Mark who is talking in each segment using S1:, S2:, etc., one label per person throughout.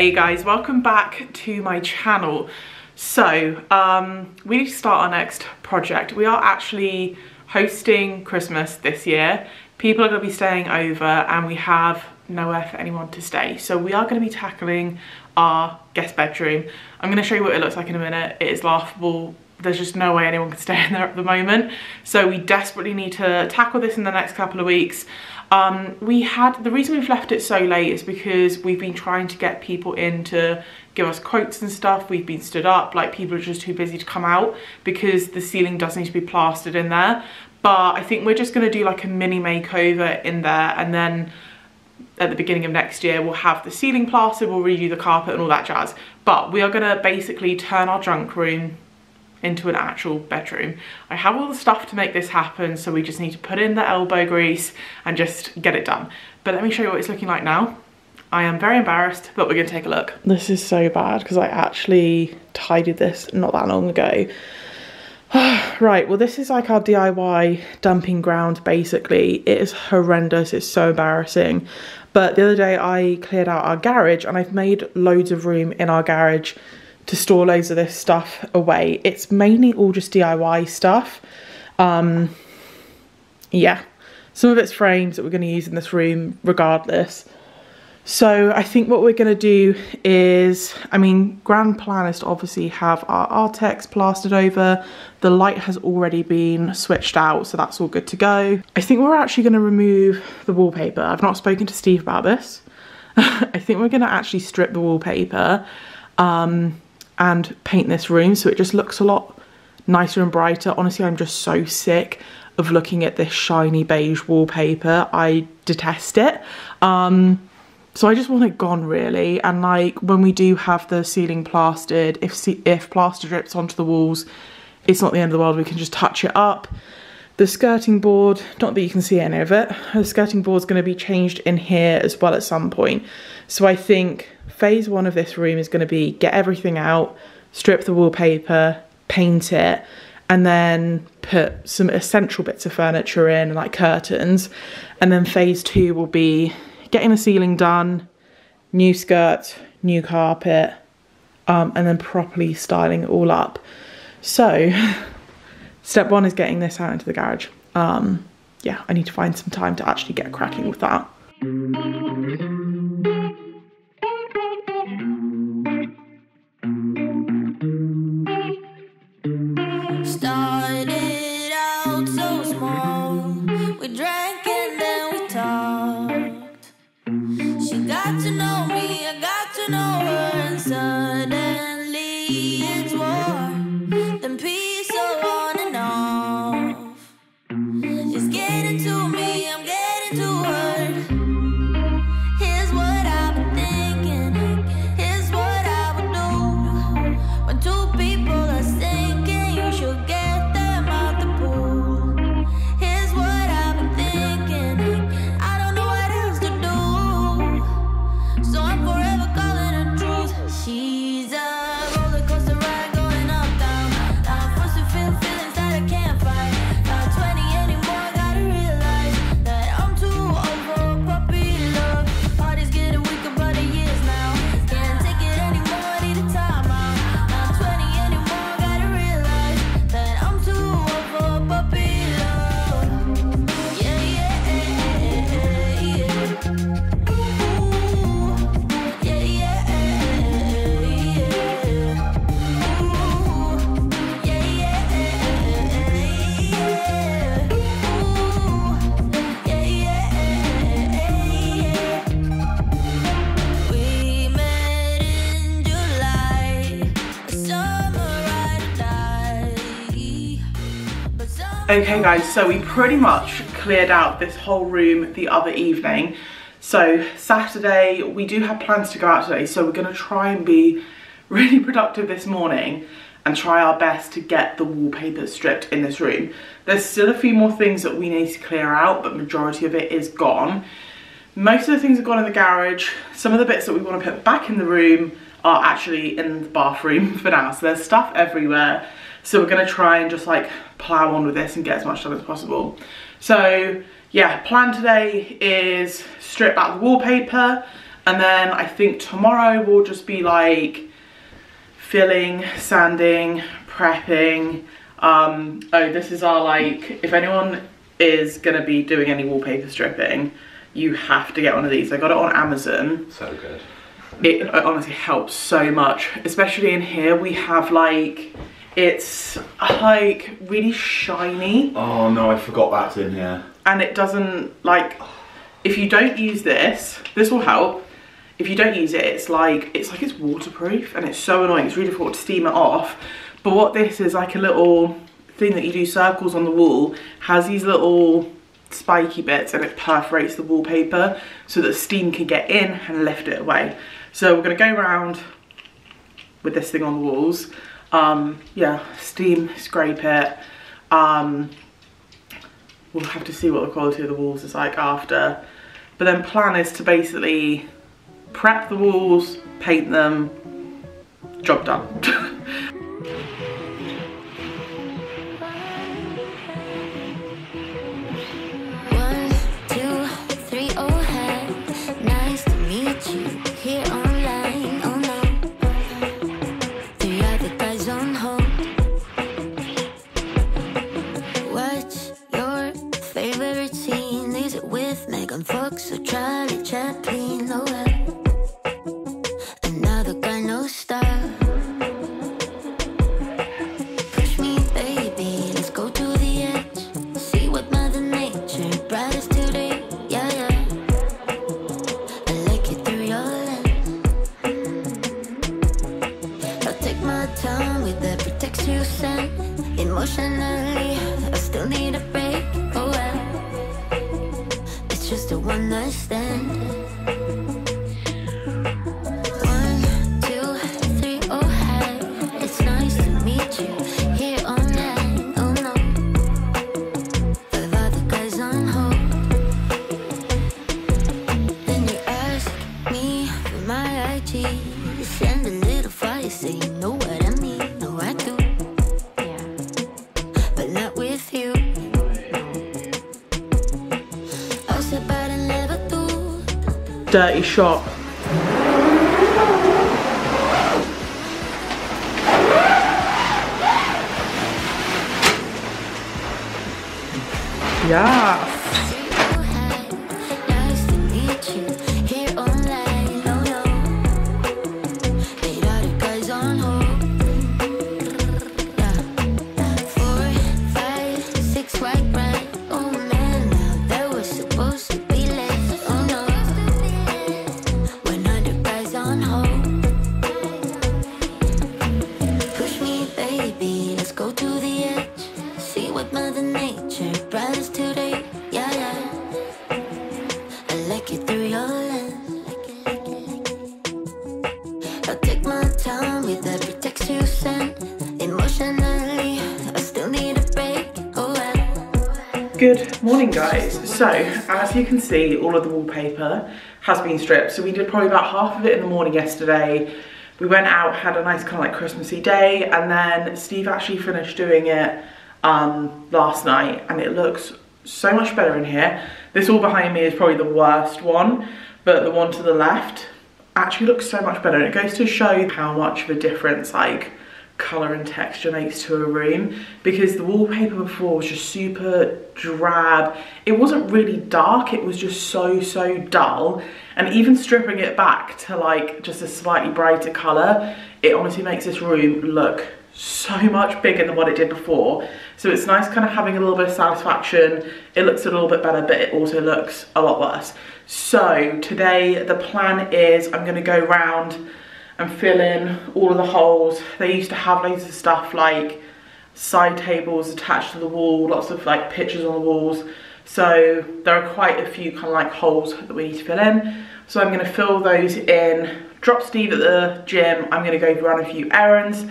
S1: Hey guys, welcome back to my channel. So we need to start our next project. We are actually hosting Christmas this year. People are going to be staying over and we have nowhere for anyone to stay. So we are going to be tackling our guest bedroom. I'm going to show you what it looks like in a minute. It is laughable. There's just no way anyone can stay in there at the moment. So we desperately need to tackle this in the next couple of weeks. The reason we've left it so late is because we've been trying to get people in to give us quotes and stuff. We've been stood up, like people are just too busy to come out because the ceiling does need to be plastered in there. But I think we're just gonna do like a mini makeover in there, and then at the beginning of next year we'll have the ceiling plastered, we'll redo the carpet and all that jazz. But we are gonna basically turn our junk room into an actual bedroom. I have all the stuff to make this happen, so we just need to put in the elbow grease and just get it done. But let me show you what it's looking like now. I am very embarrassed, but we're gonna take a look. This is so bad because I actually tidied this not that long ago. Right, well this is like our DIY dumping ground basically. It is horrendous, it's so embarrassing. But the other day I cleared out our garage and I've made loads of room in our garage to store loads of this stuff away. It's mainly all just DIY stuff. Yeah, some of it's frames that we're going to use in this room regardless. So I think what we're going to do is, I mean, grand plan is to obviously have our Artex plastered over. The light has already been switched out, so that's all good to go. I think we're actually going to remove the wallpaper. I've not spoken to Steve about this. I think we're going to actually strip the wallpaper and paint this room so it just looks a lot nicer and brighter. Honestly, I'm just so sick of looking at this shiny beige wallpaper. I detest it. So I just want it gone really. And like when we do have the ceiling plastered, if plaster drips onto the walls, it's not the end of the world. We can just touch it up. The skirting board, not that you can see any of it, the skirting board is going to be changed in here as well at some point. So I think phase one of this room is going to be get everything out, strip the wallpaper, paint it, and then put some essential bits of furniture in, like curtains. And then phase two will be getting the ceiling done, new skirts, new carpet, and then properly styling it all up. So step one is getting this out into the garage. Yeah, I need to find some time to actually get cracking with that.
S2: Started out so small, we drank and then we talked. She got to know me, I got to know her, and suddenly it's war. Then peace so on and off. She's getting to me, I'm getting to her. Here's what I've been thinking, here's what I would do. When two people are sinking, you should get them out the pool. Here's what I've been thinking, I don't know what else to do, so I'm forever calling her truth. She's a roller coaster ride going up, down. I'm forced to feel feelings that I can't fight. Not 20 anymore, gotta realize that I'm too old for puppy love. Body's getting weaker by the years now. Can't take it anymore, need a time out. Not 20 anymore, gotta realize that I'm too old for puppy love. Yeah, yeah, yeah, yeah. Ooh, yeah, yeah, yeah. Ooh, yeah, yeah, yeah. Ooh, yeah, yeah. We met in July, a summer ride or die.
S1: Okay guys, so we pretty much cleared out this whole room the other evening. So Saturday, we do have plans to go out today, so we're gonna try and be really productive this morning and try our best to get the wallpaper stripped in this room. There's still a few more things that we need to clear out, but majority of it is gone. Most of the things are gone in the garage. Some of the bits that we want to put back in the room are actually in the bathroom for now. So there's stuff everywhere. So we're going to try and just like plow on with this and get as much done as possible. So yeah, plan today is strip back the wallpaper, And then I think tomorrow will just be like filling, sanding, prepping. Oh, this is our like, if anyone is gonna be doing any wallpaper stripping, you have to get one of these. I got it on Amazon.
S3: So good.
S1: It honestly helps so much, especially in here. We have like, it's like really shiny.
S3: Oh no, I forgot that's in here.
S1: And it doesn't, like, if you don't use this will help. If you don't use it, it's like it's waterproof, and it's so annoying. It's really difficult to steam it off. But what this is, like a little thing that you do circles on the wall, has these little spiky bits, and it perforates the wallpaper so that steam can get in and lift it away. So we're gonna go around with this thing on the walls. Yeah, steam, scrape it. We'll have to see what the quality of the walls is like after. But then plan is to basically prep the walls, paint them, job done.
S2: 1, 2, 3, oh hey, nice to meet you here online. Oh no, 3 other guys on hold. What's your favorite scene? Is it with Megan Fox or Charlie Chaplin? Oh well, another guy, no style. Push me, baby, let's go to the edge. See what Mother Nature brought us today. Yeah, yeah, I like it through your lens. I'll take my time with every text you send. Emotionally, I still need a break. Oh well, it's just a one night stand. 1, 2, 3, oh hey, it's nice to meet you here online. Oh no, 5 other guys on hold. Then you ask me for my IG, send a little fire, say you know what I mean. No, I do, but not with you. I said but I never do.
S1: Dirty shot. Yes.
S2: Nice to meet you here online. No, no, 8 other guys on hold. Yeah. 4, 5, 6 white bright. Oh man, now that was supposed to be less. Oh no, 100 guys on hold. Push me, baby, let's go to the edge. See what Mother Nature brought us today. Yeah, yeah, I like it through your lens. I'll take my time with every text you send. Emotionally, I still need a break. Oh well.
S1: Good morning, guys. So as you can see, all of the wallpaper has been stripped. So we did probably about half of it in the morning yesterday. We went out, had a nice kind of like Christmassy day, and then Steve actually finished doing it last night, and it looks so much better in here. This wall behind me is probably the worst one, but the one to the left actually looks so much better. And it goes to show how much of a difference like colour and texture makes to a room, because the wallpaper before was just super drab. It wasn't really dark, it was just so dull. And even stripping it back to like just a slightly brighter colour, it honestly makes this room look so much bigger than what it did before. So it's nice kind of having a little bit of satisfaction. It looks a little bit better, but it also looks a lot worse. So today the plan is I'm going to go around and fill in all of the holes. They used to have loads of stuff like side tables attached to the wall, lots of like pictures on the walls. So there are quite a few kind of like holes that we need to fill in. So I'm going to fill those in, drop Steve at the gym. I'm going to go run a few errands.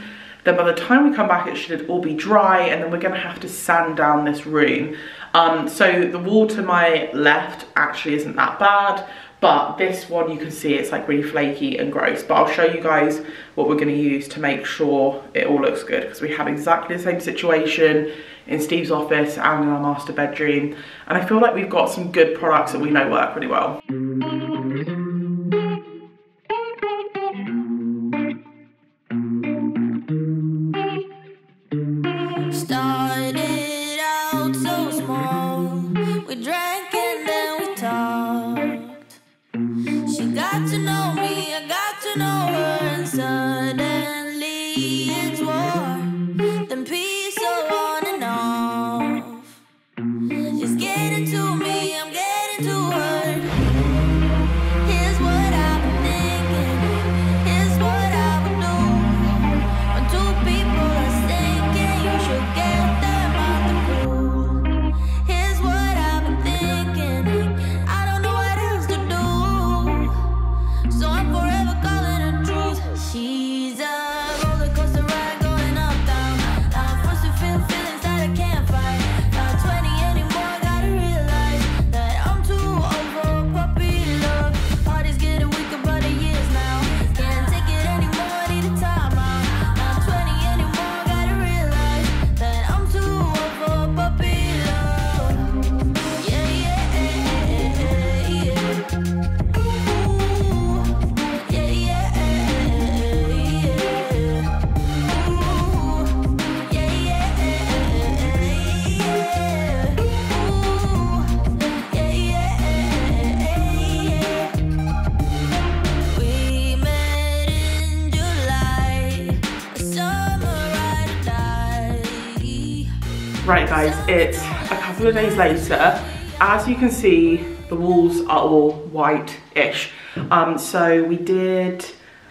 S1: Then by the time we come back, it should all be dry, and then we're gonna have to sand down this room. So the wall to my left actually isn't that bad, but this one you can see it's like really flaky and gross. But I'll show you guys what we're gonna use to make sure it all looks good, because we have exactly the same situation in Steve's office and in our master bedroom. And I feel like we've got some good products that we know work really well. Right guys, it's a couple of days later. As you can see, the walls are all white-ish. So we did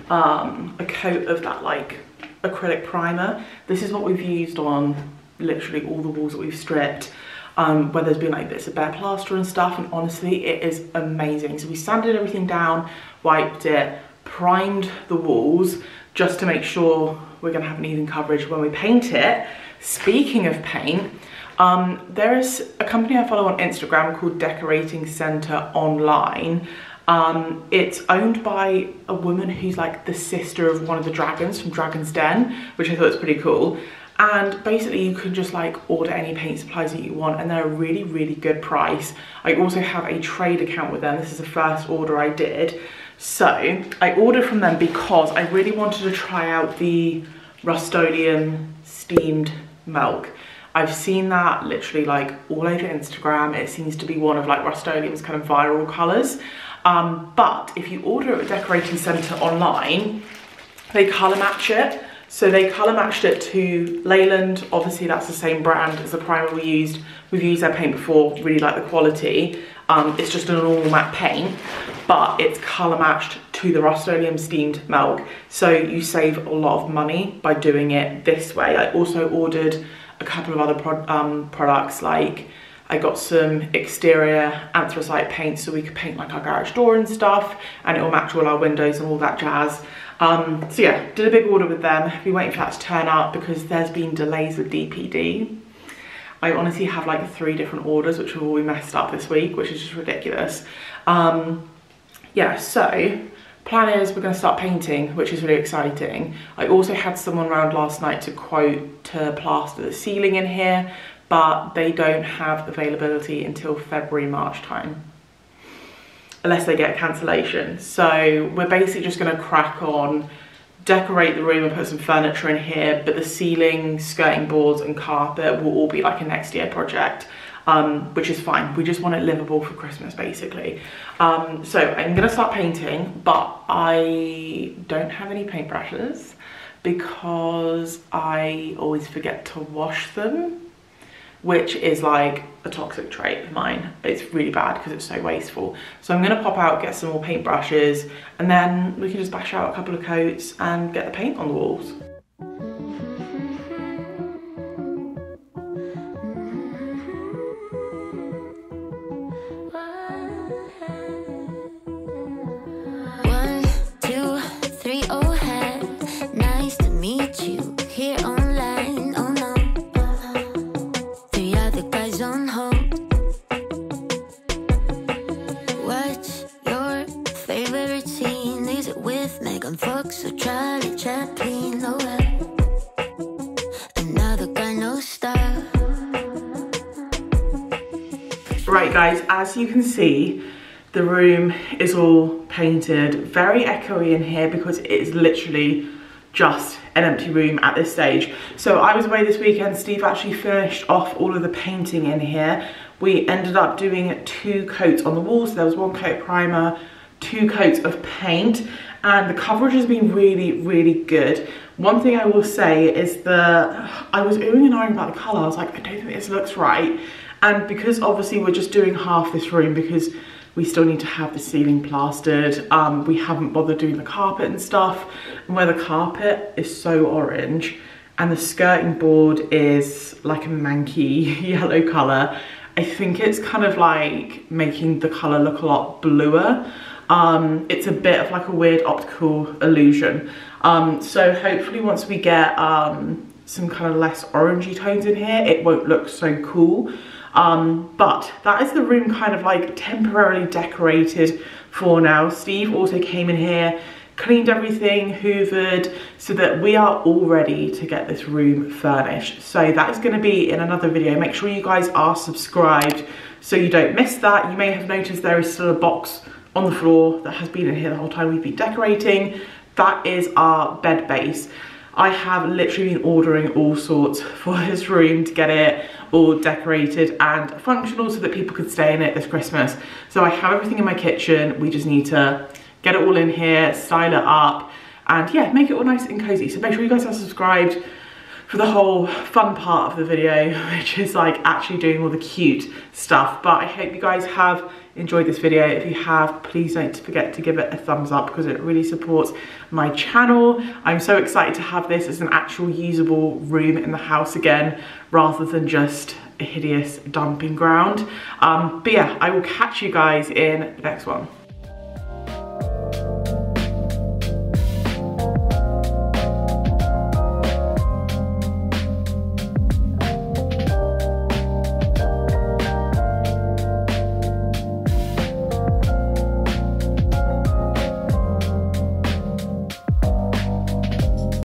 S1: a coat of that like acrylic primer. This is what we've used on literally all the walls that we've stripped, where there's been like bits of bare plaster and stuff, and honestly it is amazing. So we sanded everything down, wiped it, primed the walls just to make sure we're gonna have an even coverage when we paint it. Speaking of paint, there is a company I follow on Instagram called Decorating Centre Online. It's owned by a woman who's like the sister of one of the dragons from Dragon's Den, which I thought was pretty cool. And basically you can just like order any paint supplies that you want, and they're a really, really good price. I also have a trade account with them. This is the first order I did. So I ordered from them because I really wanted to try out the Rust-Oleum steamed milk. I've seen that literally like all over Instagram. It seems to be one of like Rust-Oleum's kind of viral colours. But if you order it at Decorating Centre online, they colour match it. So they colour matched it to Leyland. Obviously that's the same brand as the primer we used. We've used their paint before, really like the quality. It's just a normal matte paint, but it's colour matched to the Rust-Oleum steamed milk. So you save a lot of money by doing it this way. I also ordered a couple of other products, like I got some exterior anthracite paint so we could paint like our garage door and stuff, and it will match all our windows and all that jazz. So yeah, did a big order with them. Been waiting for that to turn up because there's been delays with DPD. I honestly have like 3 different orders which have all been messed up this week, which is just ridiculous. Yeah, so plan is we're going to start painting, which is really exciting. I also had someone around last night to quote to plaster the ceiling in here, but they don't have availability until February, March time, unless they get a cancellation. So we're basically just going to crack on, decorate the room and put some furniture in here, but the ceiling, skirting boards and carpet will all be like a next year project, which is fine. We just want it livable for Christmas basically. So I'm going to start painting, but I don't have any paintbrushes because I always forget to wash them, which is like a toxic trait of mine. It's really bad because it's so wasteful. So I'm gonna pop out, get some more paintbrushes, and then we can just bash out a couple of coats and get the paint on the walls.
S2: One, two, three, oh hey, nice to meet you here online. Oh no, 3 other guys on hold. What's your favorite scene? Is it with Megan Fox or Charlie Chaplin? Oh well, another guy, no style.
S1: Right guys, as you can see, the room is all painted. Very echoey in here because it is literally just an empty room at this stage. So I was away this weekend. Steve actually finished off all of the painting in here. We ended up doing 2 coats on the walls. There was 1 coat primer, 2 coats of paint, and the coverage has been really, really good. One thing I will say is that I was oohing and ahhing about the colour. I was like, I don't think this looks right. And because obviously we're just doing half this room because we still need to have the ceiling plastered, we haven't bothered doing the carpet and stuff. And where the carpet is so orange and the skirting board is like a manky yellow colour, I think it's kind of like making the colour look a lot bluer. It's a bit of like a weird optical illusion. So hopefully once we get some kind of less orangey tones in here, it won't look so cool. But that is the room kind of like temporarily decorated for now. Steve also came in here, cleaned everything, hoovered, so that we are all ready to get this room furnished. So that is going to be in another video. Make sure you guys are subscribed so you don't miss that. You may have noticed there is still a box on the floor that has been in here the whole time we've been decorating. That is our bed base. I have literally been ordering all sorts for this room to get it all decorated and functional so that people could stay in it this Christmas. So I have everything in my kitchen. We just need to get it all in here, style it up, and yeah, make it all nice and cozy. So make sure you guys are subscribed for the whole fun part of the video, which is like actually doing all the cute stuff. But I hope you guys have enjoyed this video. If you have, please don't forget to give it a thumbs up because it really supports my channel. I'm so excited to have this as an actual usable room in the house again, rather than just a hideous dumping ground. But yeah, I will catch you guys in the next one.